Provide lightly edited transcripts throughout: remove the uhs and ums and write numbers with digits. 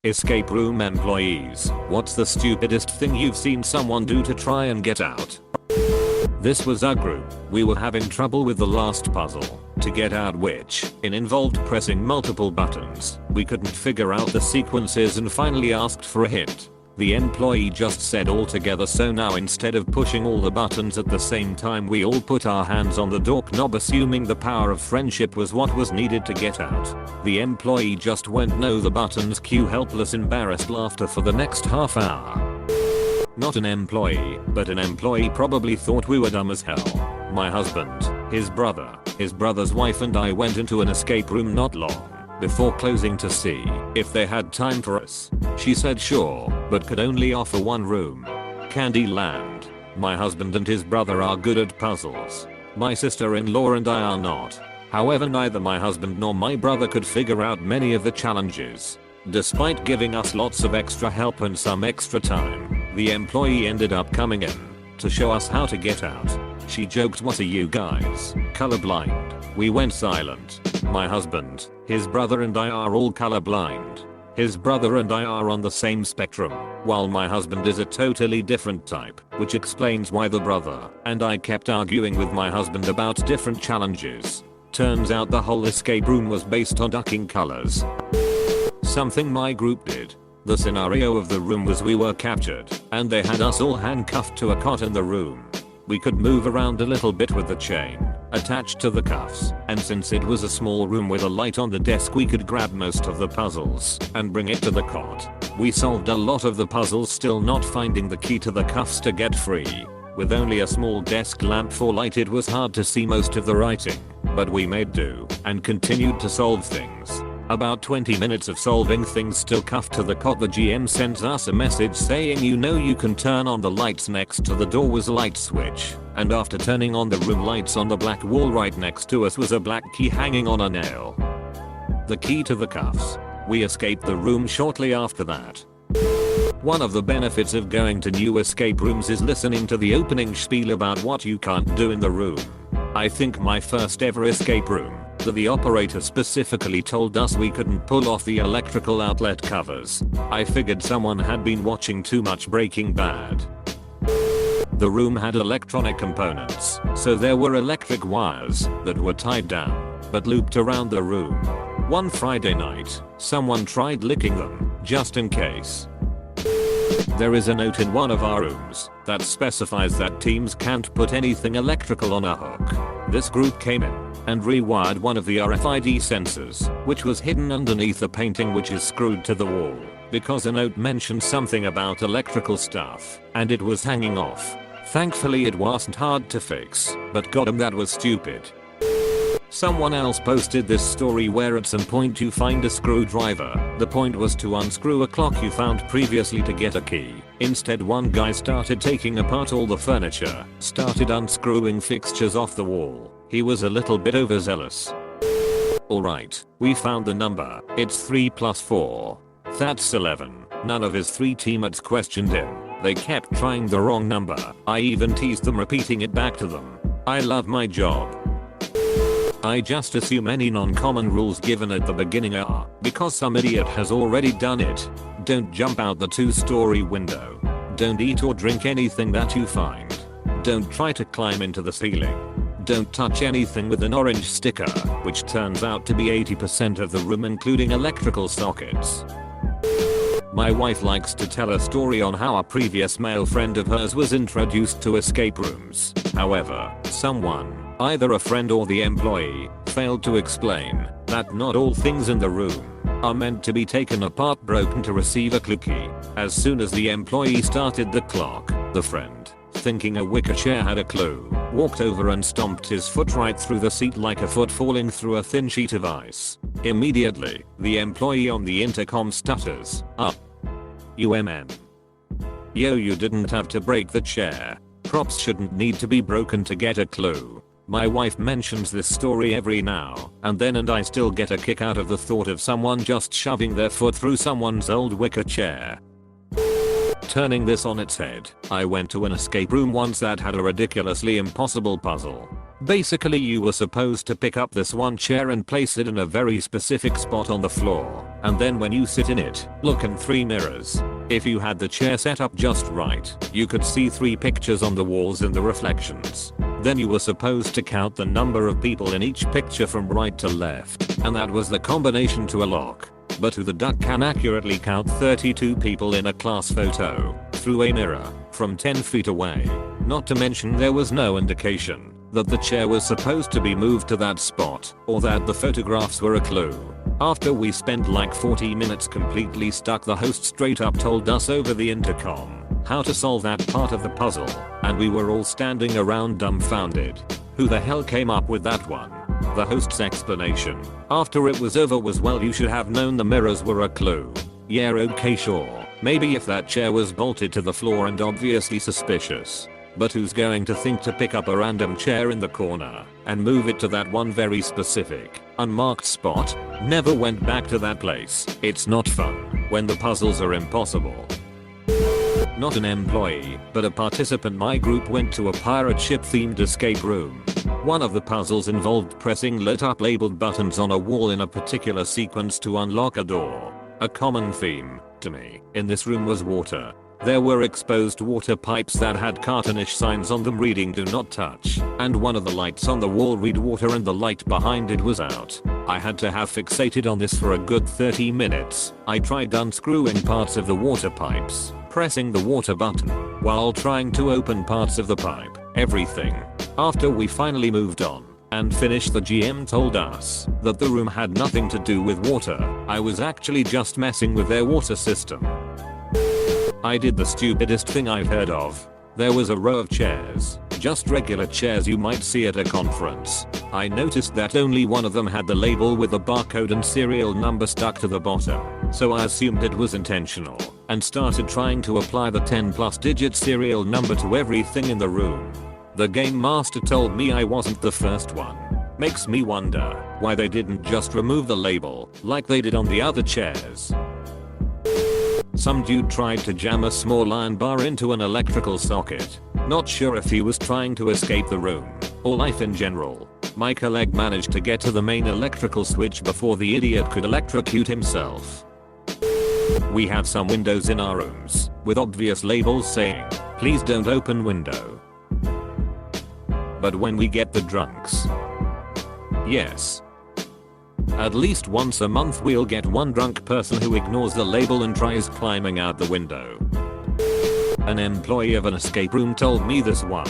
Escape room employees, what's the stupidest thing you've seen someone do to try and get out? This was our group. We were having trouble with the last puzzle, to get out which involved pressing multiple buttons. We couldn't figure out the sequences and finally asked for a hint. The employee just said all together, so now instead of pushing all the buttons at the same time, we all put our hands on the door knob, assuming the power of friendship was what was needed to get out. The employee just went no the buttons, cue helpless embarrassed laughter for the next half hour. Not an employee, but an employee probably thought we were dumb as hell. My husband, his brother, his brother's wife and I went into an escape room not long before closing to see if they had time for us. She said sure, but could only offer one room. Candyland. My husband and his brother are good at puzzles. My sister-in-law and I are not. However, neither my husband nor my brother could figure out many of the challenges. Despite giving us lots of extra help and some extra time, the employee ended up coming in to show us how to get out. She joked, "What are you guys, colorblind?" We went silent. My husband, his brother and I are all colorblind. His brother and I are on the same spectrum, while my husband is a totally different type, which explains why the brother and I kept arguing with my husband about different challenges. Turns out the whole escape room was based on ducking colors. Something my group did. The scenario of the room was we were captured, and they had us all handcuffed to a cot in the room. We could move around a little bit with the chain attached to the cuffs, and since it was a small room with a light on the desk, we could grab most of the puzzles and bring it to the cot. We solved a lot of the puzzles, still not finding the key to the cuffs to get free. With only a small desk lamp for light, it was hard to see most of the writing, but we made do and continued to solve things. About 20 minutes of solving things still cuffed to the cot, the GM sends us a message saying, "You know you can turn on the lights." Next to the door was a light switch, and after turning on the room lights on the black wall right next to us was a black key hanging on a nail. The key to the cuffs. We escaped the room shortly after that. One of the benefits of going to new escape rooms is listening to the opening spiel about what you can't do in the room. I think my first ever escape room, the operator specifically told us we couldn't pull off the electrical outlet covers. I figured someone had been watching too much Breaking Bad. The room had electronic components, so there were electric wires that were tied down but looped around the room. One Friday night, someone tried licking them, just in case. There is a note in one of our rooms that specifies that teams can't put anything electrical on a hook. This group came in and rewired one of the RFID sensors, which was hidden underneath a painting which is screwed to the wall, because a note mentioned something about electrical stuff, and it was hanging off. Thankfully it wasn't hard to fix, but goddamn that was stupid. Someone else posted this story where at some point you find a screwdriver. The point was to unscrew a clock you found previously to get a key. Instead, one guy started taking apart all the furniture, started unscrewing fixtures off the wall. He was a little bit overzealous. Alright, we found the number. It's 3 plus 4. That's 11. None of his 3 teammates questioned him. They kept trying the wrong number. I even teased them, repeating it back to them. I love my job. I just assume any non-common rules given at the beginning are because some idiot has already done it. Don't jump out the 2-story window. Don't eat or drink anything that you find. Don't try to climb into the ceiling. Don't touch anything with an orange sticker, which turns out to be 80% of the room, including electrical sockets. My wife likes to tell a story on how a previous male friend of hers was introduced to escape rooms. However, someone, either a friend or the employee, failed to explain that not all things in the room are meant to be taken apart broken to receive a clue key. As soon as the employee started the clock, the friend, thinking a wicker chair had a clue, walked over and stomped his foot right through the seat like a foot falling through a thin sheet of ice. Immediately, the employee on the intercom stutters, Yo, you didn't have to break the chair. Props shouldn't need to be broken to get a clue. My wife mentions this story every now and then, and I still get a kick out of the thought of someone just shoving their foot through someone's old wicker chair. Turning this on its head, I went to an escape room once that had a ridiculously impossible puzzle. Basically you were supposed to pick up this one chair and place it in a very specific spot on the floor, and then when you sit in it, look in 3 mirrors. If you had the chair set up just right, you could see 3 pictures on the walls in the reflections. Then you were supposed to count the number of people in each picture from right to left, and that was the combination to a lock. But who the duck can accurately count 32 people in a class photo, through a mirror, from 10 feet away? Not to mention there was no indication that the chair was supposed to be moved to that spot, or that the photographs were a clue. After we spent like 40 minutes completely stuck, the host straight up told us over the intercom how to solve that part of the puzzle, and we were all standing around dumbfounded. Who the hell came up with that one? The host's explanation after it was over was, well, you should have known the mirrors were a clue. Yeah, okay, sure. Maybe if that chair was bolted to the floor and obviously suspicious. But who's going to think to pick up a random chair in the corner and move it to that one very specific, unmarked spot? Never went back to that place. It's not fun when the puzzles are impossible. Not an employee, but a participant. My group went to a pirate ship themed escape room. One of the puzzles involved pressing lit up labeled buttons on a wall in a particular sequence to unlock a door. A common theme, to me, in this room was water. There were exposed water pipes that had cartoonish signs on them reading "Do not touch," and one of the lights on the wall read "water" and the light behind it was out. I had to have fixated on this for a good 30 minutes. I tried unscrewing parts of the water pipes, pressing the water button, while trying to open parts of the pipe, everything. After we finally moved on and finished, the GM told us that the room had nothing to do with water. I was actually just messing with their water system. I did the stupidest thing I've heard of. There was a row of chairs, just regular chairs you might see at a conference. I noticed that only one of them had the label with the barcode and serial number stuck to the bottom, so I assumed it was intentional and started trying to apply the 10+ digit serial number to everything in the room. The game master told me I wasn't the first one. Makes me wonder why they didn't just remove the label like they did on the other chairs. Some dude tried to jam a small iron bar into an electrical socket. Not sure if he was trying to escape the room or life in general. My colleague managed to get to the main electrical switch before the idiot could electrocute himself. We have some windows in our rooms with obvious labels saying, "Please don't open window." But when we get the drunks, yes, at least once a month we'll get one drunk person who ignores the label and tries climbing out the window. An employee of an escape room told me this one.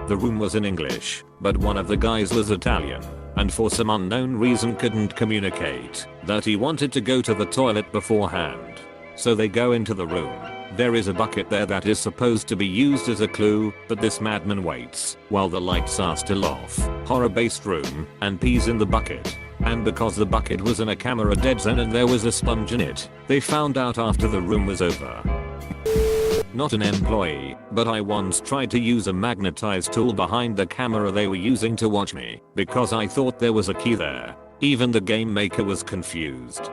The room was in English, but one of the guys was Italian, and for some unknown reason couldn't communicate that he wanted to go to the toilet beforehand. So they go into the room. There is a bucket there that is supposed to be used as a clue, but this madman waits while the lights are still off, horror-based room, and pees in the bucket. And because the bucket was in a camera dead zone and there was a sponge in it, they found out after the room was over. Not an employee, but I once tried to use a magnetized tool behind the camera they were using to watch me, because I thought there was a key there. Even the game maker was confused.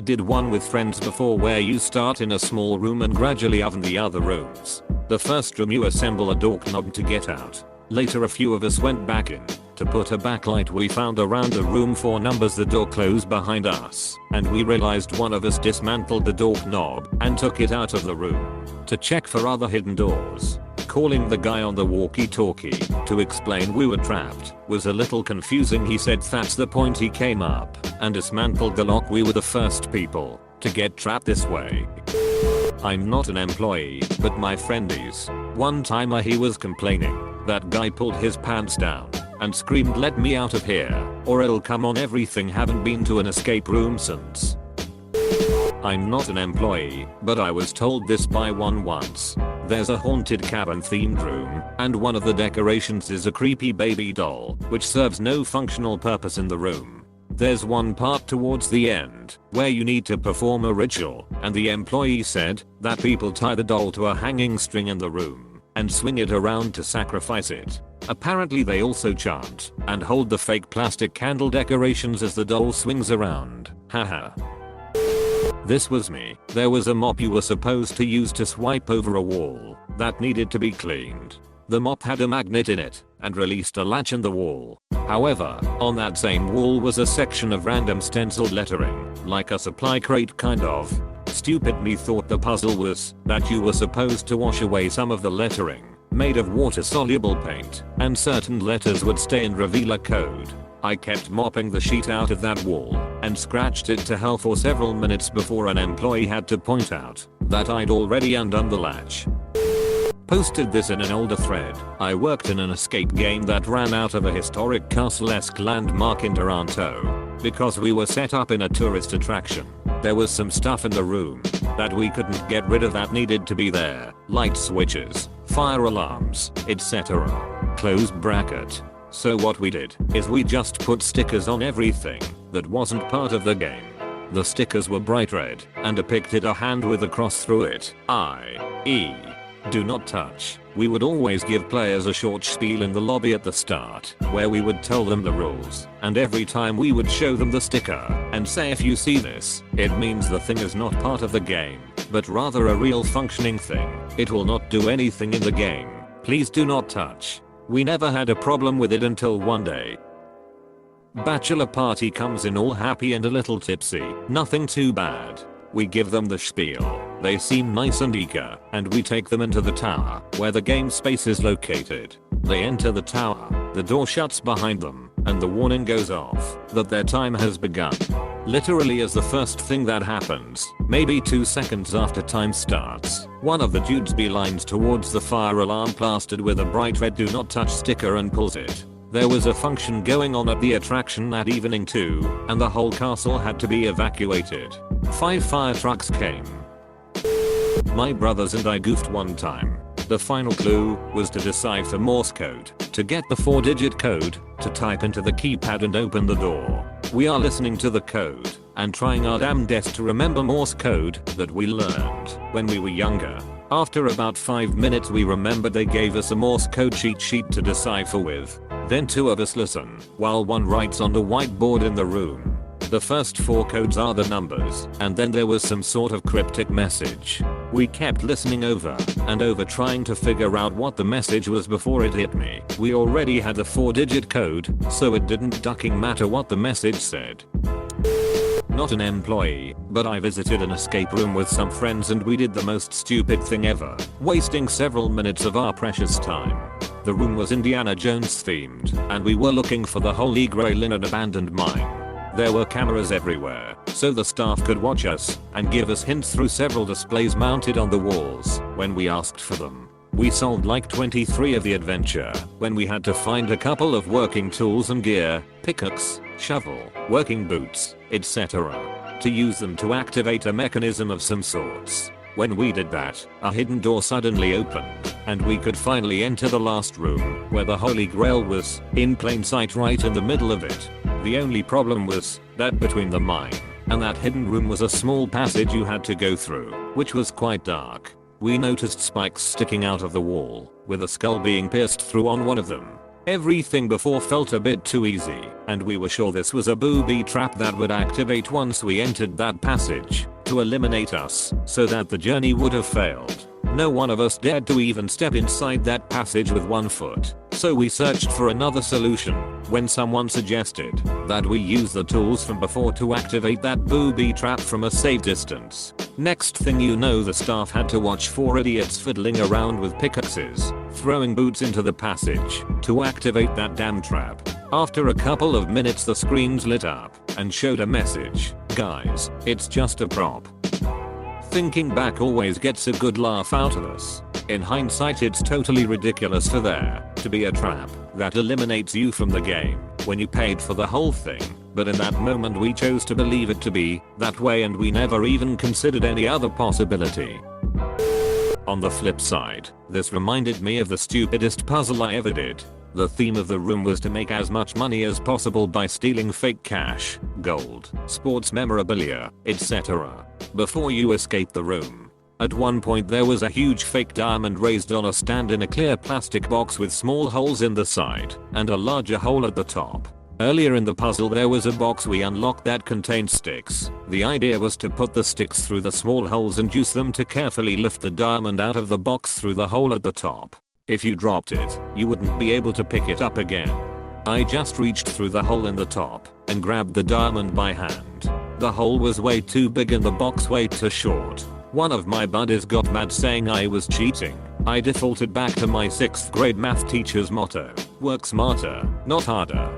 Did one with friends before, where you start in a small room and gradually oven the other rooms. The first room you assemble a doorknob to get out. Later a few of us went back in to put a backlight we found around the room 4 numbers. The door closed behind us, and we realized one of us dismantled the doorknob and took it out of the room to check for other hidden doors. Calling the guy on the walkie-talkie to explain we were trapped was a little confusing. He said that's the point. He came up and dismantled the lock. We were the first people to get trapped this way. I'm not an employee, but my friend is. One timer he was complaining that guy pulled his pants down and screamed, "Let me out of here or it'll come on everything." Haven't been to an escape room since. I'm not an employee, but I was told this by one once. There's a haunted cabin themed room, and one of the decorations is a creepy baby doll, which serves no functional purpose in the room. There's one part towards the end where you need to perform a ritual, and the employee said that people tie the doll to a hanging string in the room and swing it around to sacrifice it. Apparently they also chant and hold the fake plastic candle decorations as the doll swings around. Haha. This was me. There was a mop you were supposed to use to swipe over a wall that needed to be cleaned. The mop had a magnet in it, and released a latch in the wall. However, on that same wall was a section of random stenciled lettering, like a supply crate kind of. Stupid me thought the puzzle was that you were supposed to wash away some of the lettering, made of water-soluble paint, and certain letters would stay and reveal a code. I kept mopping the sheet out of that wall and scratched it to hell for several minutes before an employee had to point out that I'd already undone the latch. Posted this in an older thread. I worked in an escape game that ran out of a historic castle-esque landmark in Toronto. Because we were set up in a tourist attraction, there was some stuff in the room that we couldn't get rid of that needed to be there. Light switches, fire alarms, etc. Close bracket. So what we did is we just put stickers on everything that wasn't part of the game. The stickers were bright red and depicted a hand with a cross through it, i.e. do not touch. We would always give players a short spiel in the lobby at the start, where we would tell them the rules, and every time we would show them the sticker and say, if you see this, it means the thing is not part of the game, but rather a real functioning thing. It will not do anything in the game. Please do not touch. We never had a problem with it until one day. Bachelor party comes in all happy and a little tipsy. Nothing too bad. We give them the spiel. They seem nice and eager, and we take them into the tower, where the game space is located. They enter the tower, the door shuts behind them, and the warning goes off that their time has begun. Literally as the first thing that happens, maybe 2 seconds after time starts, one of the dudes beelines towards the fire alarm plastered with a bright red do not touch sticker and pulls it. There was a function going on at the attraction that evening too, and the whole castle had to be evacuated. 5 fire trucks came. My brothers and I goofed one time. The final clue was to decipher Morse code, to get the 4-digit code, to type into the keypad and open the door. We are listening to the code, and trying our damnedest to remember Morse code that we learned when we were younger. After about 5 minutes we remembered they gave us a Morse code cheat sheet to decipher with. Then 2 of us listen, while one writes on the whiteboard in the room. The first 4 codes are the numbers, and then there was some sort of cryptic message. We kept listening over and over trying to figure out what the message was before it hit me. We already had the 4-digit code, so it didn't ducking matter what the message said. Not an employee, but I visited an escape room with some friends and we did the most stupid thing ever, wasting several minutes of our precious time. The room was Indiana Jones themed, and we were looking for the Holy Grail in an abandoned mine. There were cameras everywhere, so the staff could watch us and give us hints through several displays mounted on the walls when we asked for them. We solved like 23 of the adventure when we had to find a couple of working tools and gear, pickaxe, shovel, working boots, etc. to use them to activate a mechanism of some sorts. When we did that, a hidden door suddenly opened, and we could finally enter the last room, where the Holy Grail was, in plain sight right in the middle of it. The only problem was that between the mine and that hidden room was a small passage you had to go through, which was quite dark. We noticed spikes sticking out of the wall, with a skull being pierced through on one of them. Everything before felt a bit too easy, and we were sure this was a booby trap that would activate once we entered that passage, to eliminate us, so that the journey would have failed. No one of us dared to even step inside that passage with 1 foot, so we searched for another solution, when someone suggested that we use the tools from before to activate that booby trap from a safe distance. Next thing you know, the staff had to watch 4 idiots fiddling around with pickaxes, throwing boots into the passage to activate that damn trap. After a couple of minutes the screens lit up and showed a message. Guys, it's just a prop. Thinking back always gets a good laugh out of us. In hindsight it's totally ridiculous for there to be a trap that eliminates you from the game when you paid for the whole thing, but in that moment we chose to believe it to be that way and we never even considered any other possibility. On the flip side, this reminded me of the stupidest puzzle I ever did. The theme of the room was to make as much money as possible by stealing fake cash, gold, sports memorabilia, etc. before you escape the room. At one point there was a huge fake diamond raised on a stand in a clear plastic box with small holes in the side and a larger hole at the top. Earlier in the puzzle there was a box we unlocked that contained sticks. The idea was to put the sticks through the small holes and use them to carefully lift the diamond out of the box through the hole at the top. If you dropped it, you wouldn't be able to pick it up again. I just reached through the hole in the top and grabbed the diamond by hand. The hole was way too big and the box way too short. One of my buddies got mad saying I was cheating. I defaulted back to my 6th grade math teacher's motto, work smarter, not harder.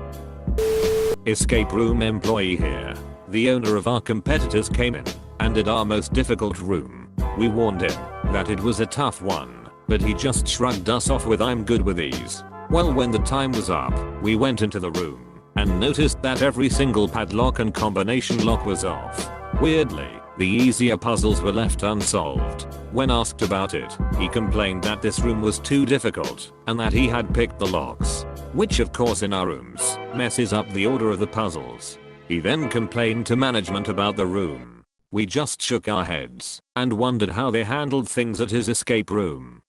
Escape room employee here. The owner of our competitors came in and did our most difficult room. We warned him that it was a tough one, but he just shrugged us off with "I'm good with these." Well, when the time was up, we went into the room and noticed that every single padlock and combination lock was off. Weirdly, the easier puzzles were left unsolved. When asked about it, he complained that this room was too difficult and that he had picked the locks, which of course in our rooms messes up the order of the puzzles. He then complained to management about the room. We just shook our heads and wondered how they handled things at his escape room.